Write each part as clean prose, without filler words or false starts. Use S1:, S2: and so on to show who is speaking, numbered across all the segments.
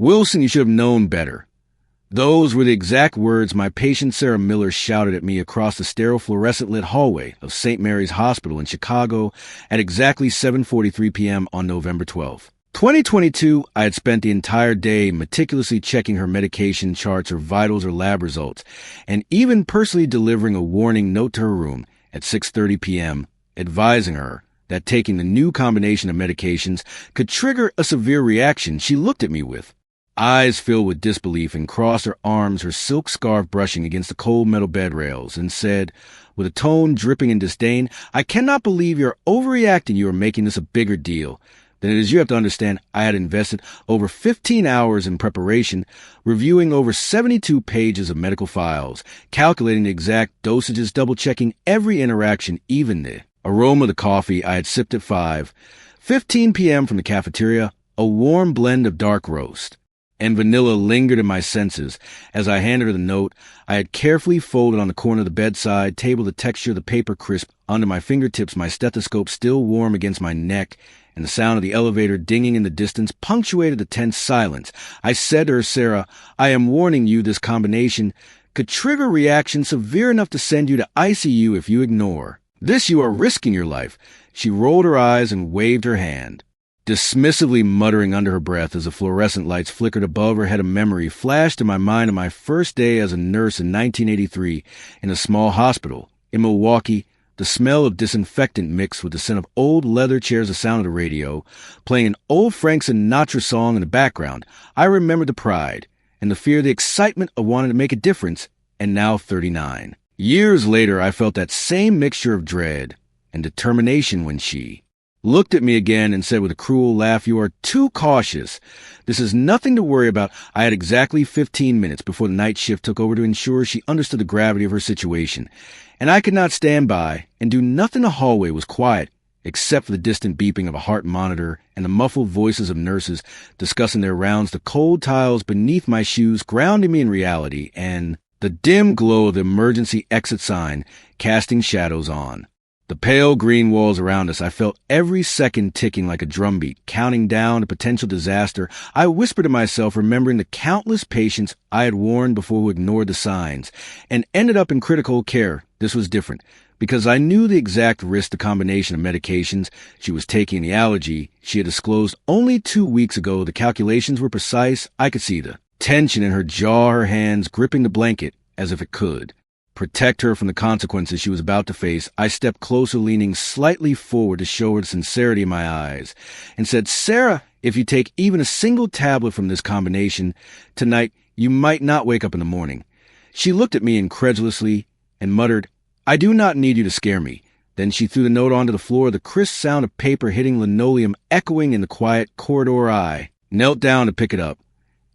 S1: "Wilson, you should have known better." Those were the exact words my patient Sarah Miller shouted at me across the sterile fluorescent-lit hallway of St. Mary's Hospital in Chicago at exactly 7:43 p.m. on November 12th. 2022, I had spent the entire day meticulously checking her medication charts, her vitals, her lab results, and even personally delivering a warning note to her room at 6:30 p.m., advising her that taking the new combination of medications could trigger a severe reaction. She looked at me with eyes filled with disbelief and crossed her arms, her silk scarf brushing against the cold metal bed rails, and said, with a tone dripping in disdain, "I cannot believe you're overreacting. You are making this a bigger deal than it is. You have to understand, I had invested over 15 hours in preparation, reviewing over 72 pages of medical files, calculating the exact dosages, double-checking every interaction, even the aroma of the coffee I had sipped at 5:15 p.m. from the cafeteria, a warm blend of dark roast and vanilla lingered in my senses. As I handed her the note, I had carefully folded on the corner of the bedside table, the texture of the paper crisp under my fingertips, my stethoscope still warm against my neck, and the sound of the elevator dinging in the distance punctuated the tense silence. I said to her, "Sarah, I am warning you, this combination could trigger a reaction severe enough to send you to ICU if you ignore. This, you are risking your life." She rolled her eyes and waved her hand, dismissively muttering under her breath as the fluorescent lights flickered above her head. A memory flashed in my mind of my first day as a nurse in 1983 in a small hospital in Milwaukee, the smell of disinfectant mixed with the scent of old leather chairs, the sound of the radio, playing an old Frank Sinatra song in the background. I remembered the pride and the fear, the excitement of wanting to make a difference, and now 39. Years later, I felt that same mixture of dread and determination when she looked at me again and said with a cruel laugh, "You are too cautious. This is nothing to worry about." I had exactly 15 minutes before the night shift took over to ensure she understood the gravity of her situation, and I could not stand by and do nothing. The hallway was quiet, except for the distant beeping of a heart monitor and the muffled voices of nurses discussing their rounds, the cold tiles beneath my shoes grounding me in reality, and the dim glow of the emergency exit sign casting shadows on the pale green walls around us. I felt every second ticking like a drumbeat, counting down to potential disaster. I whispered to myself, remembering the countless patients I had warned before who ignored the signs and ended up in critical care. This was different, because I knew the exact risk the combination of medications she was taking, the allergy she had disclosed only 2 weeks ago. The calculations were precise. I could see the tension in her jaw, her hands gripping the blanket as if it could protect her from the consequences she was about to face. I stepped closer, leaning slightly forward to show her the sincerity in my eyes, and said, "Sarah, if you take even a single tablet from this combination tonight, you might not wake up in the morning." She looked at me incredulously and muttered, "I do not need you to scare me." Then she threw the note onto the floor, the crisp sound of paper hitting linoleum echoing in the quiet corridor. I knelt down to pick it up,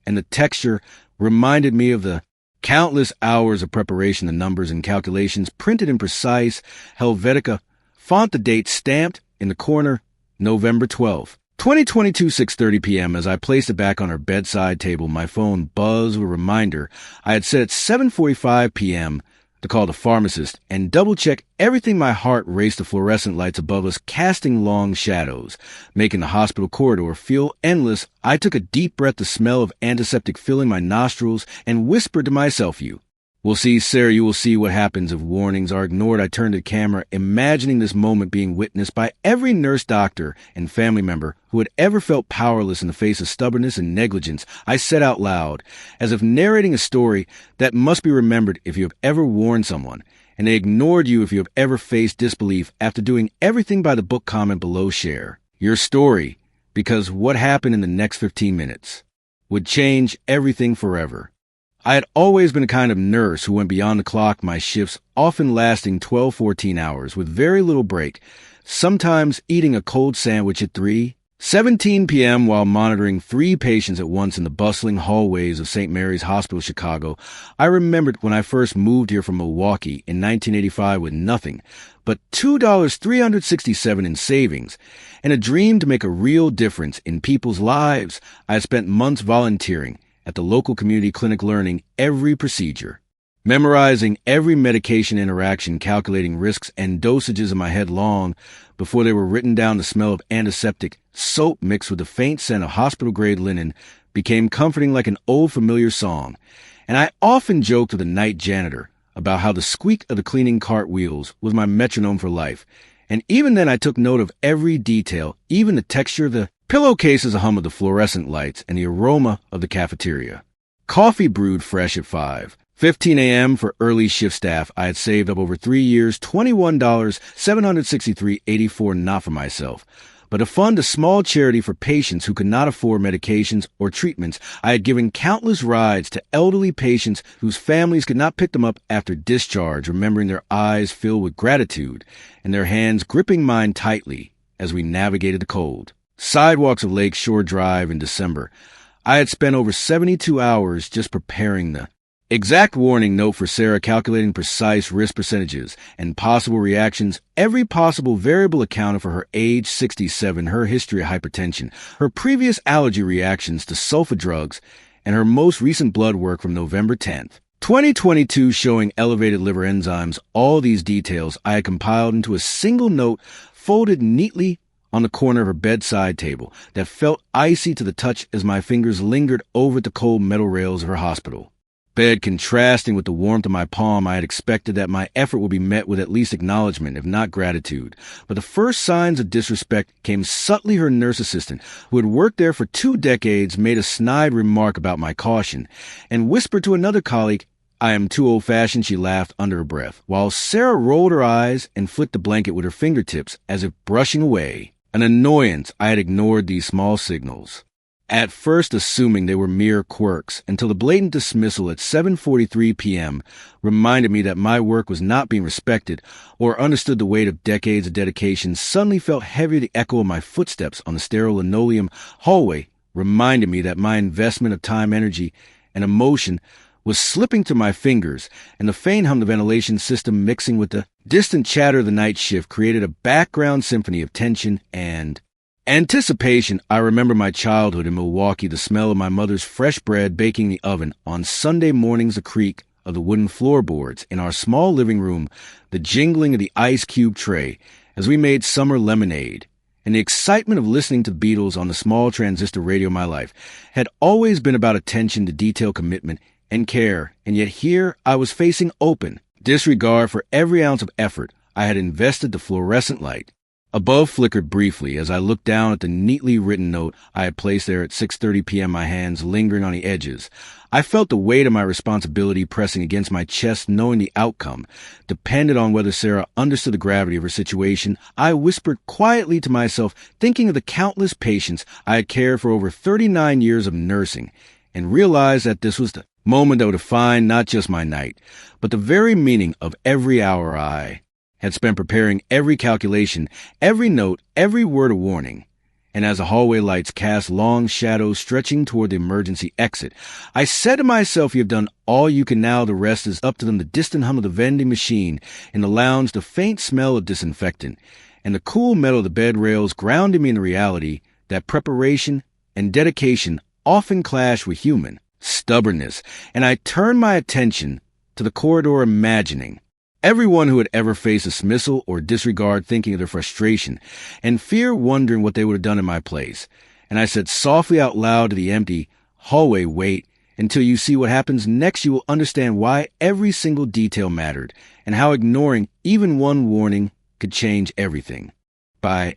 S1: and the texture reminded me of the countless hours of preparation, the numbers and calculations printed in precise Helvetica font, the date stamped in the corner, November 12th. 2022, 6:30 p.m. As I placed it back on her bedside table, my phone buzzed with a reminder I had set at 7:45 p.m. to call the pharmacist and double-check everything. My heart raced, the fluorescent lights above us casting long shadows, making the hospital corridor feel endless. I took a deep breath, the smell of antiseptic filling my nostrils, and whispered to myself, "You will see, Sarah, you will see what happens if warnings are ignored." I turned to the camera, imagining this moment being witnessed by every nurse, doctor, and family member who had ever felt powerless in the face of stubbornness and negligence. I said out loud, as if narrating a story that must be remembered if you have ever warned someone, and they ignored you if you have ever faced disbelief after doing everything by the book. Comment below, share your story, because what happened in the next 15 minutes would change everything forever. I had always been a kind of nurse who went beyond the clock, my shifts often lasting 12, 14 hours with very little break, sometimes eating a cold sandwich at 3:17 p.m. while monitoring 3 patients at once in the bustling hallways of St. Mary's Hospital, Chicago. I remembered when I first moved here from Milwaukee in 1985 with nothing but $2.367 in savings and a dream to make a real difference in people's lives. I had spent months volunteering at the local community clinic, learning every procedure, memorizing every medication interaction, calculating risks and dosages in my head long before they were written down. The smell of antiseptic soap mixed with the faint scent of hospital-grade linen became comforting like an old familiar song, and I often joked with the night janitor about how the squeak of the cleaning cart wheels was my metronome for life. And even then I took note of every detail, even the texture of the pillowcases, the hum of the fluorescent lights, and the aroma of the cafeteria. Coffee brewed fresh at 5:15 a.m. for early shift staff. I had saved up over 3 years, $21, $763.84, not for myself, but to fund a small charity for patients who could not afford medications or treatments. I had given countless rides to elderly patients whose families could not pick them up after discharge, remembering their eyes filled with gratitude and their hands gripping mine tightly as we navigated the cold sidewalks of Lake Shore Drive in December. I had spent over 72 hours just preparing the exact warning note for Sarah, calculating precise risk percentages and possible reactions, every possible variable accounted for her age 67, her history of hypertension, her previous allergy reactions to sulfa drugs, and her most recent blood work from November 10th. 2022 showing elevated liver enzymes. All these details I had compiled into a single note folded neatly on the corner of her bedside table that felt icy to the touch as my fingers lingered over the cold metal rails of her hospital bed. Contrasting with the warmth of my palm, I had expected that my effort would be met with at least acknowledgement, if not gratitude. But the first signs of disrespect came subtly. Her nurse assistant, who had worked there for 2 decades, made a snide remark about my caution and whispered to another colleague, "I am too old-fashioned," she laughed under her breath, while Sarah rolled her eyes and flicked the blanket with her fingertips as if brushing away an annoyance. I had ignored these small signals, at first assuming they were mere quirks, until the blatant dismissal at 7:43 p.m. reminded me that my work was not being respected or understood. The weight of decades of dedication suddenly felt heavier. The echo of my footsteps on the sterile linoleum hallway reminded me that my investment of time, energy, and emotion was slipping through my fingers, and the faint hum of the ventilation system mixing with the distant chatter of the night shift created a background symphony of tension and anticipation. I remember my childhood in Milwaukee, the smell of my mother's fresh bread baking in the oven on Sunday mornings, the creak of the wooden floorboards in our small living room, the jingling of the ice cube tray as we made summer lemonade, and the excitement of listening to the Beatles on the small transistor radio. My life had always been about attention to detail, commitment, and care, and yet here I was facing open disregard for every ounce of effort I had invested. The fluorescent light above flickered briefly as I looked down at the neatly written note I had placed there at 6:30 p.m., my hands lingering on the edges. I felt the weight of my responsibility pressing against my chest, knowing the outcome depended on whether Sarah understood the gravity of her situation. I whispered quietly to myself, thinking of the countless patients I had cared for over 39 years of nursing, and realized that this was the moment that would define not just my night, but the very meaning of every hour I had spent preparing every calculation, every note, every word of warning. And as the hallway lights cast long shadows stretching toward the emergency exit, I said to myself, "You have done all you can now. The rest is up to them." The distant hum of the vending machine in the lounge, the faint smell of disinfectant, and the cool metal of the bed rails grounded me in the reality that preparation and dedication often clash with human stubbornness. And I turned my attention to the corridor, imagining everyone who had ever faced dismissal or disregard, thinking of their frustration and fear, wondering what they would have done in my place. And I said softly out loud to the empty hallway, "Wait until you see what happens next. You will understand why every single detail mattered and how ignoring even one warning could change everything." By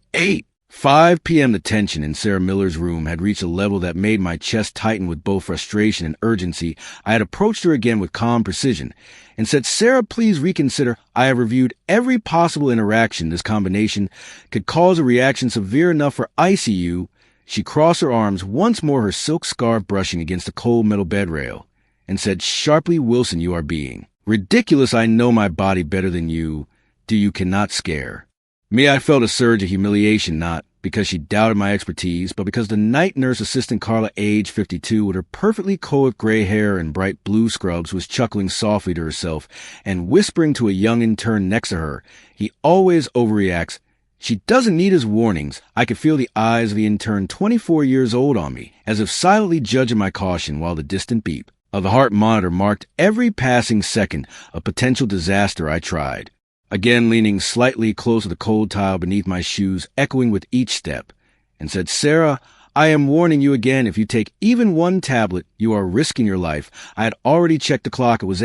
S1: 5 p.m., the tension in Sarah Miller's room had reached a level that made my chest tighten with both frustration and urgency. I had approached her again with calm precision and said, "Sarah, please reconsider. I have reviewed every possible interaction. This combination could cause a reaction severe enough for ICU." She crossed her arms once more, her silk scarf brushing against the cold metal bed rail, and said sharply, "Wilson, you are being ridiculous. I know my body better than you do. You cannot scare me." I felt a surge of humiliation, not because she doubted my expertise, but because the night nurse assistant Carla, age 52, with her perfectly coiffed gray hair and bright blue scrubs, was chuckling softly to herself and whispering to a young intern next to her, "He always overreacts. She doesn't need his warnings." I could feel the eyes of the intern, 24 years old, on me, as if silently judging my caution, while the distant beep of the heart monitor marked every passing second of potential disaster. I tried again, leaning slightly closer to the cold tile beneath my shoes, echoing with each step, and said, "Sarah, I am warning you again, if you take even one tablet, you are risking your life. I had already checked the clock. It was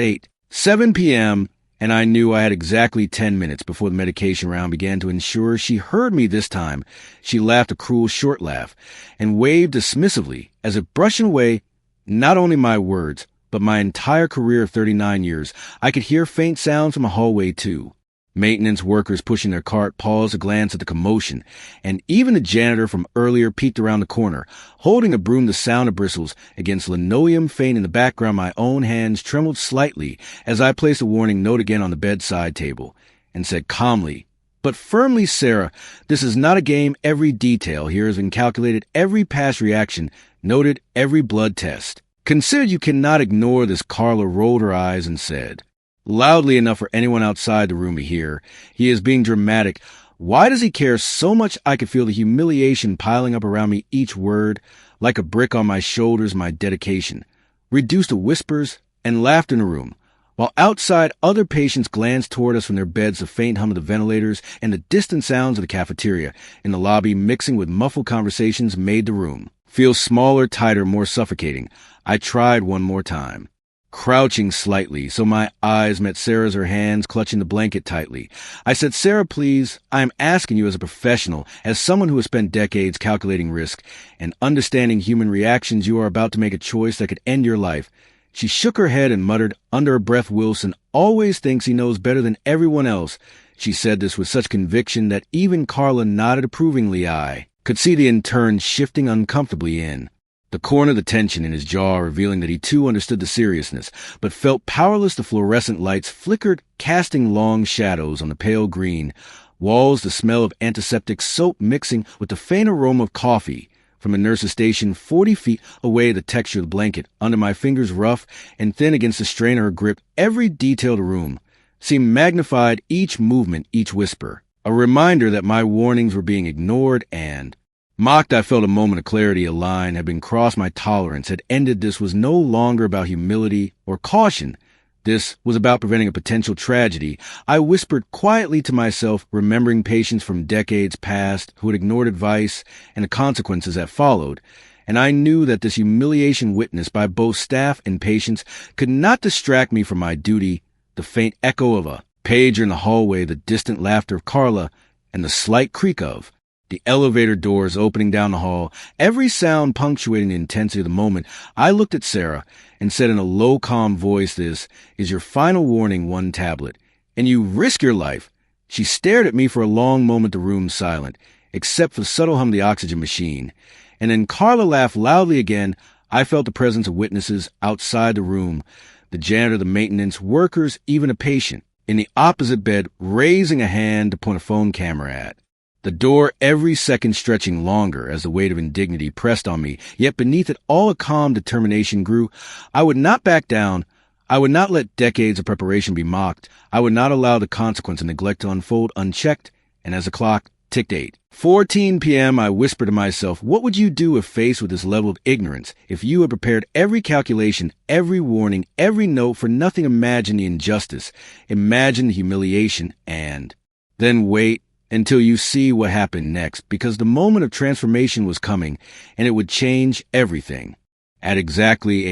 S1: 7 p.m., and I knew I had exactly 10 minutes before the medication round began to ensure she heard me this time. She laughed a cruel short laugh and waved dismissively as if brushing away not only my words, but my entire career of 39 years. I could hear faint sounds from a hallway, too. Maintenance workers pushing their cart paused to glance at the commotion, and even the janitor from earlier peeked around the corner, holding a broom. The sound of bristles against linoleum faint in the background. My own hands trembled slightly as I placed a warning note again on the bedside table and said calmly but firmly, "Sarah, this is not a game. Every detail here has been calculated, every past reaction noted, every blood test considered. You cannot ignore this." Carla rolled her eyes and said, loudly enough for anyone outside the room to hear, "He is being dramatic. Why does he care so much?" I could feel the humiliation piling up around me, each word, like a brick on my shoulders. My dedication reduced to whispers and laughter in the room, while outside other patients glanced toward us from their beds. The faint hum of the ventilators and the distant sounds of the cafeteria in the lobby mixing with muffled conversations made the room feel smaller, tighter, more suffocating. I tried one more time, crouching slightly so my eyes met Sarah's, her hands clutching the blanket tightly. I said, "Sarah, please, I am asking you as a professional, as someone who has spent decades calculating risk and understanding human reactions. You are about to make a choice that could end your life." She shook her head and muttered under her breath, "Wilson always thinks he knows better than everyone else." She said this with such conviction that even Carla nodded approvingly. I could see the intern shifting uncomfortably in the corner, the tension in his jaw revealing that he too understood the seriousness, but felt powerless. The fluorescent lights flickered, casting long shadows on the pale green walls, the smell of antiseptic soap mixing with the faint aroma of coffee from a nurse's station 40 feet away. The texture of the blanket under my fingers, rough and thin against the strain of her grip. Every detail of the room seemed magnified, each movement, each whisper, a reminder that my warnings were being ignored and mocked. I felt a moment of clarity. A line had been crossed. My tolerance had ended. This was no longer about humility or caution. This was about preventing a potential tragedy. I whispered quietly to myself, remembering patients from decades past who had ignored advice and the consequences that followed. And I knew that this humiliation witnessed by both staff and patients could not distract me from my duty. The faint echo of a pager in the hallway, the distant laughter of Carla, and the slight creak of the elevator doors opening down the hall, every sound punctuating the intensity of the moment. I looked at Sarah and said in a low, calm voice, "This is your final warning, one tablet, and you risk your life." She stared at me for a long moment, the room silent, except for the subtle hum of the oxygen machine. And then Carla laughed loudly again. I felt the presence of witnesses outside the room, the janitor, the maintenance workers, even a patient in the opposite bed raising a hand to point a phone camera at the door, every second stretching longer as the weight of indignity pressed on me. Yet beneath it all a calm determination grew. I would not back down. I would not let decades of preparation be mocked. I would not allow the consequence of neglect to unfold unchecked. And as the clock ticked 8:14 p.m., I whispered to myself, what would you do if faced with this level of ignorance? If you had prepared every calculation, every warning, every note for nothing? Imagine the injustice. Imagine the humiliation. And then wait until you see what happened next, because the moment of transformation was coming, and it would change everything. At exactly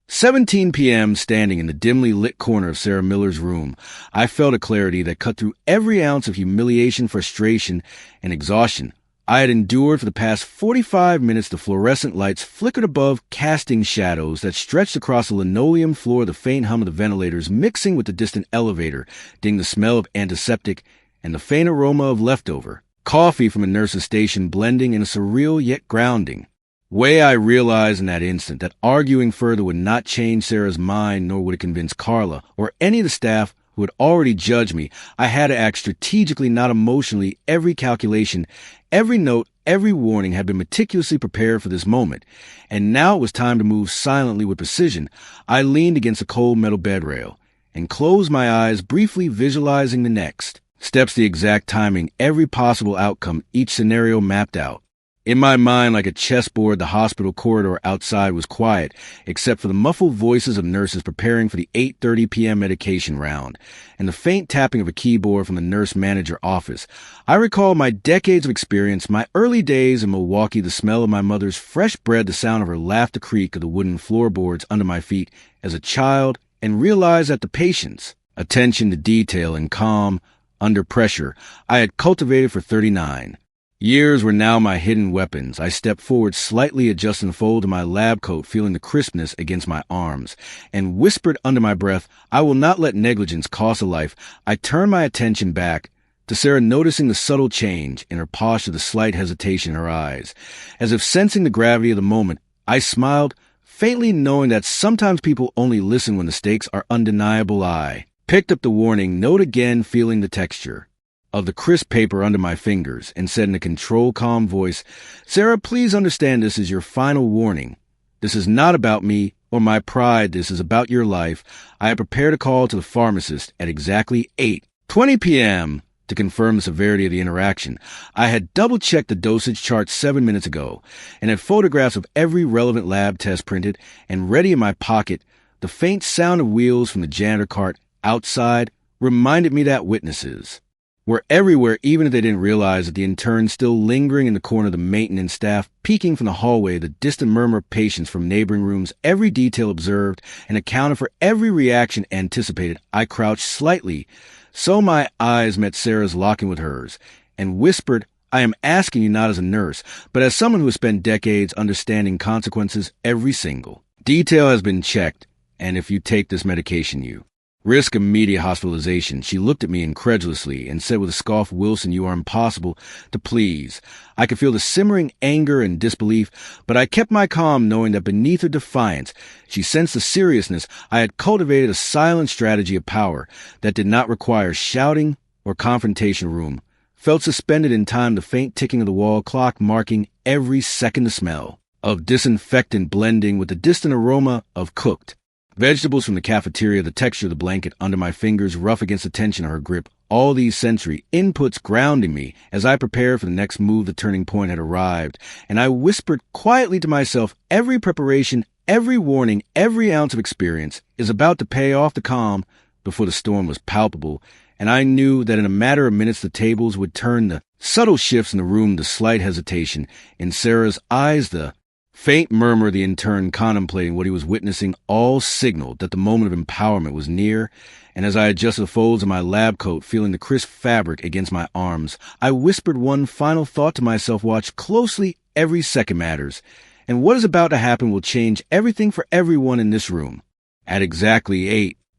S1: 8:17 p.m., standing in the dimly lit corner of Sarah Miller's room, I felt a clarity that cut through every ounce of humiliation, frustration, and exhaustion I had endured for the past 45 minutes. The fluorescent lights flickered above, casting shadows that stretched across the linoleum floor, the faint hum of the ventilators mixing with the distant elevator ding, the smell of antiseptic and the faint aroma of leftover coffee from a nurse's station blending in a surreal yet grounding way. I realized in that instant that arguing further would not change Sarah's mind, nor would it convince Carla or any of the staff who had already judged me. I had to act strategically, not emotionally. Every calculation, every note, every warning had been meticulously prepared for this moment, and now it was time to move silently with precision. I leaned against a cold metal bed rail and closed my eyes, briefly visualizing the next steps, the exact timing, every possible outcome, each scenario mapped out. In my mind, like a chessboard, the hospital corridor outside was quiet, except for the muffled voices of nurses preparing for the 8:30 p.m. medication round, and the faint tapping of a keyboard from the nurse manager office. I recall my decades of experience, my early days in Milwaukee, the smell of my mother's fresh bread, the sound of her laugh, the creak of the wooden floorboards under my feet as a child, and realized that the patience, attention to detail, and calm under pressure I had cultivated for 39 years were now my hidden weapons. I stepped forward, slightly adjusting the fold of my lab coat, feeling the crispness against my arms, and whispered under my breath, "I will not let negligence cost a life." I turned my attention back to Sarah, noticing the subtle change in her posture, the slight hesitation in her eyes. As if sensing the gravity of the moment, I smiled, faintly knowing that sometimes people only listen when the stakes are undeniable. I picked up the warning note again, feeling the texture of the crisp paper under my fingers, and said in a controlled, calm voice, "Sarah, please understand this is your final warning. This is not about me or my pride. This is about your life. I have prepared a call to the pharmacist at exactly 8:20 p.m. to confirm the severity of the interaction. I had double-checked the dosage chart 7 minutes ago and had photographs of every relevant lab test printed and ready in my pocket. The faint sound of wheels from the janitor cart outside reminded me that witnesses were everywhere, even if they didn't realize that the intern still lingering in the corner of the maintenance staff, peeking from the hallway, the distant murmur of patients from neighboring rooms, every detail observed and accounted for, every reaction anticipated. I crouched slightly, so my eyes met Sarah's, locking with hers, and whispered, "I am asking you not as a nurse, but as someone who has spent decades understanding consequences. Every single detail has been checked, and if you take this medication, you risk immediate hospitalization." She looked at me incredulously and said with a scoff, "Wilson, you are impossible to please." I could feel the simmering anger and disbelief, but I kept my calm, knowing that beneath her defiance, she sensed the seriousness. I had cultivated a silent strategy of power that did not require shouting or confrontation room. Felt suspended in time, the faint ticking of the wall clock marking every second, the smell of disinfectant blending with the distant aroma of cooked vegetables from the cafeteria, the texture of the blanket under my fingers, rough against the tension of her grip. All these sensory inputs grounding me as I prepared for the next move. The turning point had arrived, and I whispered quietly to myself, every preparation, every warning, every ounce of experience is about to pay off. The calm before the storm was palpable, and I knew that in a matter of minutes the tables would turn. The subtle shifts in the room, the slight hesitation in Sarah's eyes, the faint murmur of the intern contemplating what he was witnessing, all signaled that the moment of empowerment was near. And as I adjusted the folds of my lab coat, feeling the crisp fabric against my arms, I whispered one final thought to myself: watch closely, every second matters, and what is about to happen will change everything for everyone in this room. At exactly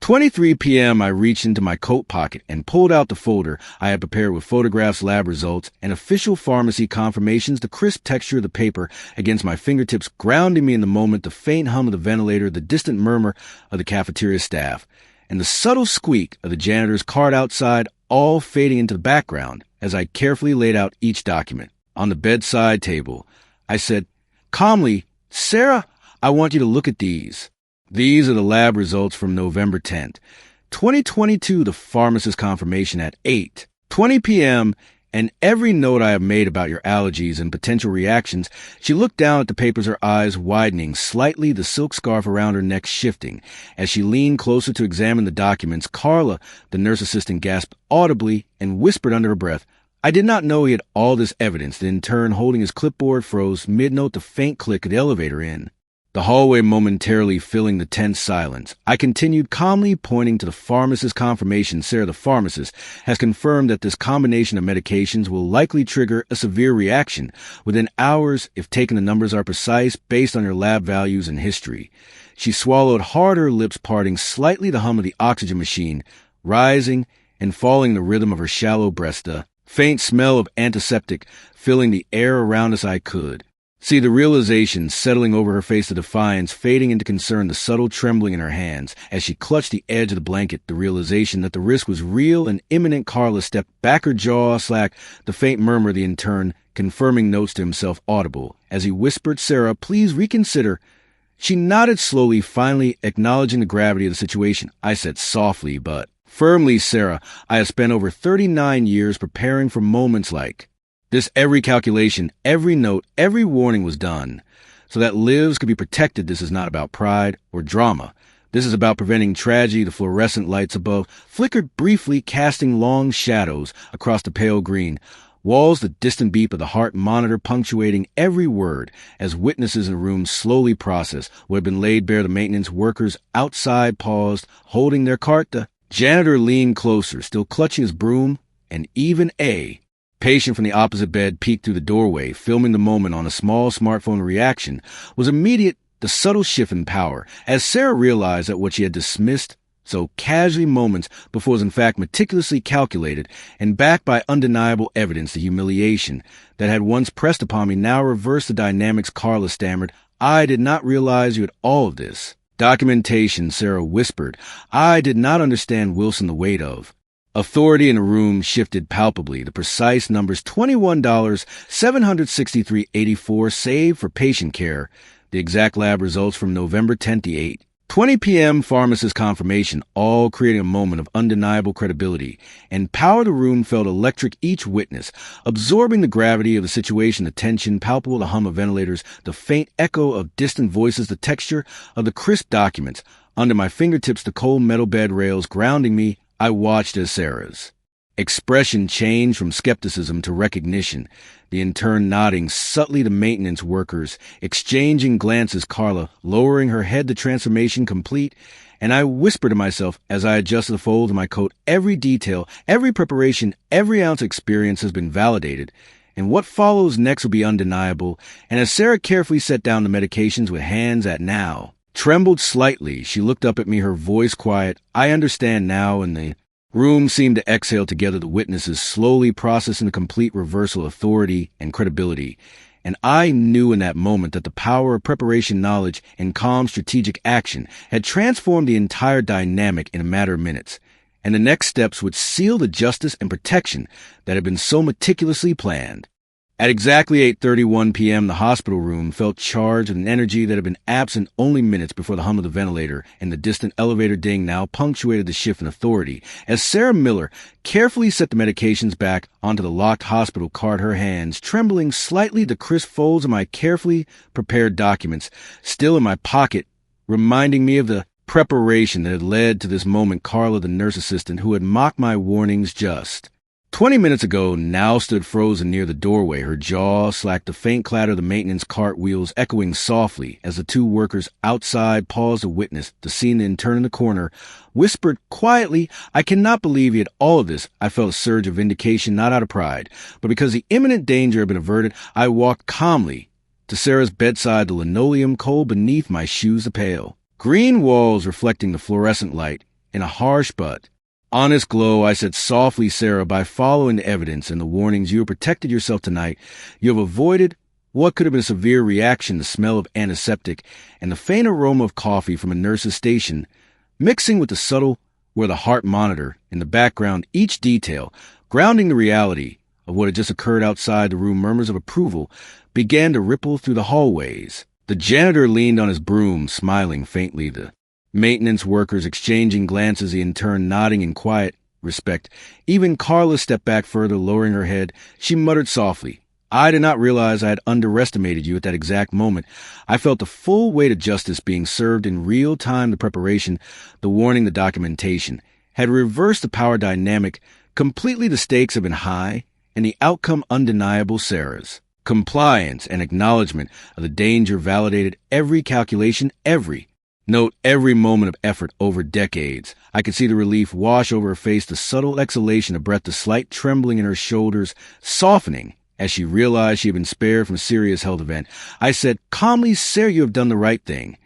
S1: 8:23 p.m., I reached into my coat pocket and pulled out the folder I had prepared with photographs, lab results, and official pharmacy confirmations. The crisp texture of the paper against my fingertips grounding me in the moment, the faint hum of the ventilator, the distant murmur of the cafeteria staff, and the subtle squeak of the janitor's cart outside, all fading into the background as I carefully laid out each document. On the bedside table, I said calmly, "Sarah, I want you to look at these. These are the lab results from November 10th, 2022, the pharmacist confirmation at 8:20 p.m., and every note I have made about your allergies and potential reactions." She looked down at the papers, her eyes widening slightly, the silk scarf around her neck shifting. As she leaned closer to examine the documents, Carla, the nurse assistant, gasped audibly and whispered under her breath, "I did not know he had all this evidence." The intern, holding his clipboard, froze mid-note, the faint click of the elevator in the hallway momentarily filling the tense silence. I continued calmly, pointing to the pharmacist's confirmation. "Sarah, the pharmacist has confirmed that this combination of medications will likely trigger a severe reaction within hours if taken. The numbers are precise based on your lab values and history." She swallowed hard, her lips parting slightly, the hum of the oxygen machine rising and falling in the rhythm of her shallow breast, the faint smell of antiseptic filling the air around us. I could see the realization settling over her face, the defiance fading into concern, the subtle trembling in her hands as she clutched the edge of the blanket, the realization that the risk was real and imminent. Carla stepped back, her jaw slack, the faint murmur of the intern confirming notes to himself audible as he whispered, "Sarah, please reconsider." She nodded slowly, finally acknowledging the gravity of the situation. I said softly but firmly, "Sarah, I have spent over 39 years preparing for moments like This every calculation, every note, every warning was done. So that lives could be protected, this is not about pride or drama. This is about preventing tragedy. The fluorescent lights above flickered briefly, casting long shadows across the pale green walls, the distant beep of the heart monitor punctuating every word as witnesses in the room slowly processed what had been laid bare. The maintenance workers outside paused, holding their cart. The janitor leaned closer, still clutching his broom, and even a patient from the opposite bed peeked through the doorway, filming the moment on a small smartphone. Reaction was immediate. The subtle shift in power, as Sarah realized that what she had dismissed so casually moments before was in fact meticulously calculated and backed by undeniable evidence. The humiliation that had once pressed upon me now reversed the dynamics. Carla stammered, "I did not realize you had all of this." "Documentation," Sarah whispered. "I did not understand, Wilson, the weight of." Authority in the room shifted palpably. The precise numbers: $21, $763.84 saved for patient care. The exact lab results from November 10th, 8:20 p.m. Pharmacist confirmation, all creating a moment of undeniable credibility. And power. The room felt electric, each witness absorbing the gravity of the situation, the tension palpable, the hum of ventilators, the faint echo of distant voices, the texture of the crisp documents. Under my fingertips, the cold metal bed rails grounding me. I watched as Sarah's expression changed from skepticism to recognition, the intern nodding subtly to maintenance workers, exchanging glances, Carla lowering her head, the transformation complete, and I whispered to myself as I adjusted the folds of my coat, every detail, every preparation, every ounce of experience has been validated, and what follows next will be undeniable. And as Sarah carefully set down the medications with hands that now trembled slightly, she looked up at me, her voice quiet. "I understand now," and the room seemed to exhale together, the witnesses slowly processing the complete reversal of authority and credibility. And I knew in that moment that the power of preparation, knowledge, and calm strategic action had transformed the entire dynamic in a matter of minutes. And the next steps would seal the justice and protection that had been so meticulously planned. At exactly 8:31 p.m., the hospital room felt charged with an energy that had been absent only minutes before. The hum of the ventilator and the distant elevator ding now punctuated the shift in authority. As Sarah Miller carefully set the medications back onto the locked hospital cart, her hands trembling slightly, the crisp folds of my carefully prepared documents still in my pocket, reminding me of the preparation that had led to this moment. Carla, the nurse assistant who had mocked my warnings just 20 minutes ago, now stood frozen near the doorway. Her jaw slacked, the faint clatter of the maintenance cart wheels echoing softly as the two workers outside paused to witness the scene. The intern in the corner whispered quietly, "I cannot believe yet all of this." I felt a surge of vindication, not out of pride, but because the imminent danger had been averted. I walked calmly to Sarah's bedside, the linoleum cold beneath my shoes, the pale green walls reflecting the fluorescent light in a harsh but honest glow. I said softly, "Sarah, by following the evidence and the warnings, you have protected yourself tonight. You have avoided what could have been a severe reaction. The smell of antiseptic and the faint aroma of coffee from a nurse's station, mixing with the subtle were the heart monitor in the background, each detail grounding the reality of what had just occurred outside the room." Murmurs of approval began to ripple through the hallways. The janitor leaned on his broom, smiling faintly. The maintenance workers exchanging glances, the intern nodding in quiet respect. Even Carla stepped back further, lowering her head. She muttered softly, "I did not realize I had underestimated you." At that exact moment, I felt the full weight of justice being served in real time. The preparation, the warning, the documentation had reversed the power dynamic completely. The stakes had been high, and the outcome undeniable. Sarah's compliance and acknowledgement of the danger validated every calculation, every note, every moment of effort over decades. I could see the relief wash over her face, the subtle exhalation of breath, the slight trembling in her shoulders softening as she realized she had been spared from a serious health event. I said calmly, "Sarah, you have done the right thing."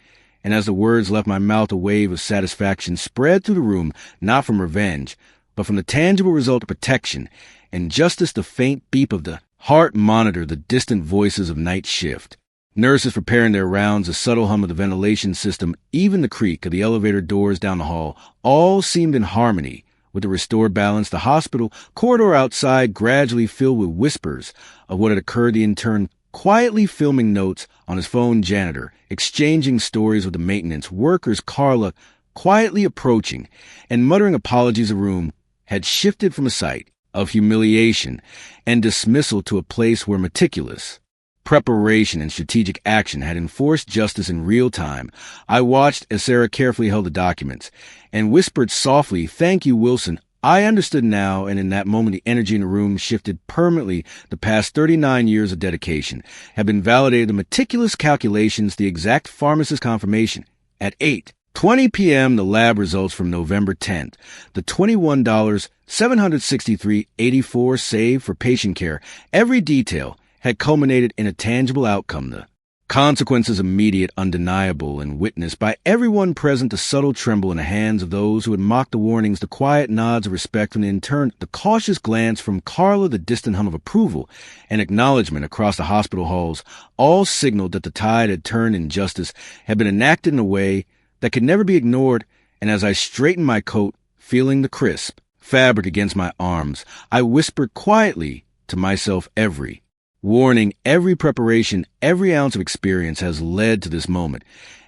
S1: And as the words left my mouth, a wave of satisfaction spread through the room, not from revenge, but from the tangible result of protection and justice. The faint beep of the heart monitor, the distant voices of night shift nurses preparing their rounds, the subtle hum of the ventilation system, even the creak of the elevator doors down the hall, all seemed in harmony with the restored balance. The hospital corridor outside gradually filled with whispers of what had occurred. The intern quietly filming notes on his phone, janitor exchanging stories with the maintenance workers, Carla quietly approaching and muttering apologies. The room had shifted from a sight of humiliation and dismissal to a place where meticulous preparation and strategic action had enforced justice in real time. I watched as Sarah carefully held the documents and whispered softly, "Thank you, Wilson." I understood now, and in that moment the energy in the room shifted permanently. The past 39 years of dedication had been validated, the meticulous calculations, the exact pharmacist confirmation. At 8:20 p.m., the lab results from November 10th. The $21,763.84 saved for patient care, every detail, had culminated in a tangible outcome. The consequences immediate, undeniable, and witnessed by everyone present. The subtle tremble in the hands of those who had mocked the warnings, the quiet nods of respect from the intern, the cautious glance from Carla, the distant hum of approval and acknowledgement across the hospital halls, all signaled that the tide had turned and justice had been enacted in a way that could never be ignored. And as I straightened my coat, feeling the crisp fabric against my arms, I whispered quietly to myself, every warning, every preparation, every ounce of experience has led to this moment.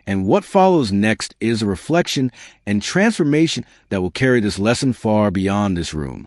S1: And what follows next is a reflection and transformation that will carry this lesson far beyond this room.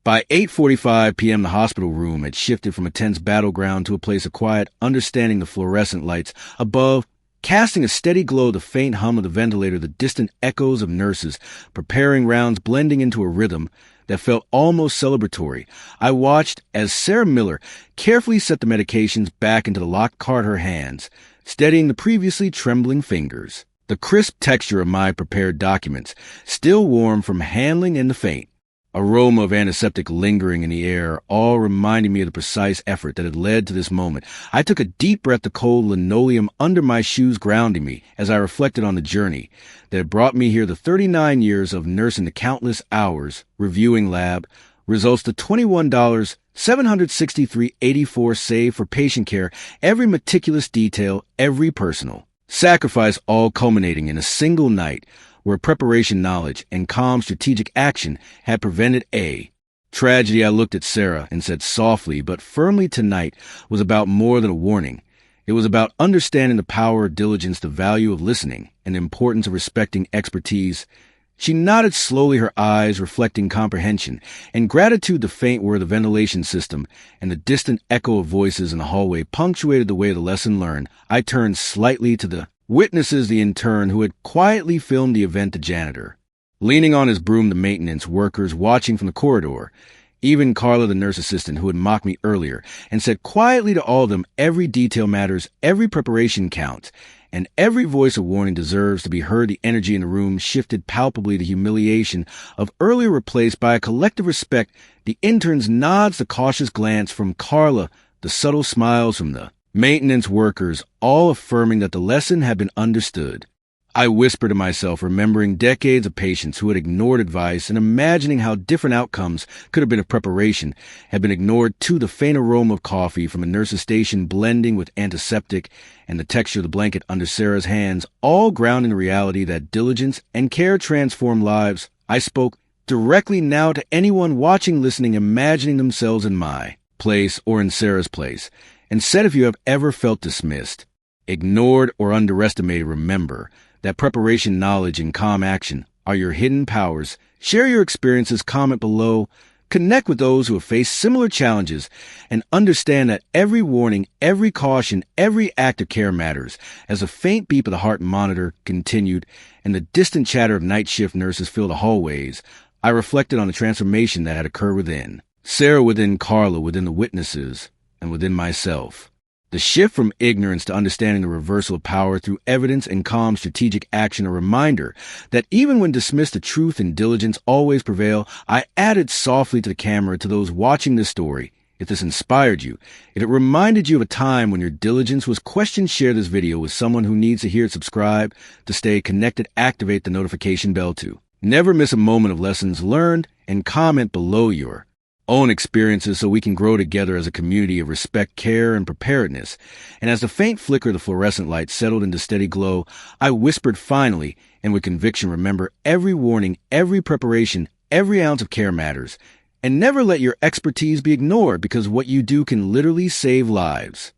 S1: By 8:45 p.m., the hospital room had shifted from a tense battleground to a place of quiet, understanding. The fluorescent lights above casting a steady glow, the faint hum of the ventilator, the distant echoes of nurses preparing rounds blending into a rhythm that felt almost celebratory. I watched as Sarah Miller carefully set the medications back into the locked cart, her hands steadying the previously trembling fingers. The crisp texture of my prepared documents, still warm from handling, and the faint aroma of antiseptic lingering in the air, all reminding me of the precise effort that had led to this moment. I took a deep breath, the cold linoleum under my shoes grounding me as I reflected on the journey that had brought me here, the 39 years of nursing, the countless hours reviewing lab results, the $21,763.84 saved for patient care, every meticulous detail, every personal sacrifice, all culminating in a single night where preparation, knowledge, and calm strategic action had prevented a tragedy. I looked at Sarah and said softly but firmly, tonight was about more than a warning. It was about understanding the power of diligence, the value of listening, and the importance of respecting expertise. She nodded slowly, her eyes reflecting comprehension and gratitude. The faint whir of the ventilation system and the distant echo of voices in the hallway punctuated the way of the lesson learned. I turned slightly to the witnesses, the intern who had quietly filmed the event, the janitor leaning on his broom, the maintenance workers watching from the corridor, even Carla, the nurse assistant who had mocked me earlier, and said quietly to all of them, every detail matters, every preparation counts, and every voice of warning deserves to be heard. The energy in the room shifted palpably, the humiliation of earlier replaced by a collective respect, the intern's nods, the cautious glance from Carla, the subtle smiles from the maintenance workers, all affirming that the lesson had been understood. I whispered to myself, remembering decades of patients who had ignored advice and imagining how different outcomes could have been if preparation had been ignored too. The faint aroma of coffee from a nurse's station blending with antiseptic and the texture of the blanket under Sarah's hands, all grounding the reality that diligence and care transform lives. I spoke directly now to anyone watching, listening, imagining themselves in my place or in Sarah's place, and said, if you have ever felt dismissed, ignored, or underestimated, remember that preparation, knowledge, and calm action are your hidden powers. Share your experiences, comment below, connect with those who have faced similar challenges, and understand that every warning, every caution, every act of care matters. As a faint beep of the heart monitor continued and the distant chatter of night shift nurses filled the hallways, I reflected on the transformation that had occurred within Sarah, within Carla, within the witnesses, and within myself. The shift from ignorance to understanding, the reversal of power through evidence and calm strategic action, a reminder that even when dismissed, the truth and diligence always prevail. I added softly to the camera, to those watching this story, if this inspired you, if it reminded you of a time when your diligence was questioned, share this video with someone who needs to hear it. Subscribe to stay connected, activate the notification bell to never miss a moment of lessons learned, and comment below your own experiences so we can grow together as a community of respect, care, and preparedness. And as the faint flicker of the fluorescent light settled into steady glow, I whispered finally and with conviction, remember, every warning, every preparation, every ounce of care matters. And never let your expertise be ignored, because what you do can literally save lives.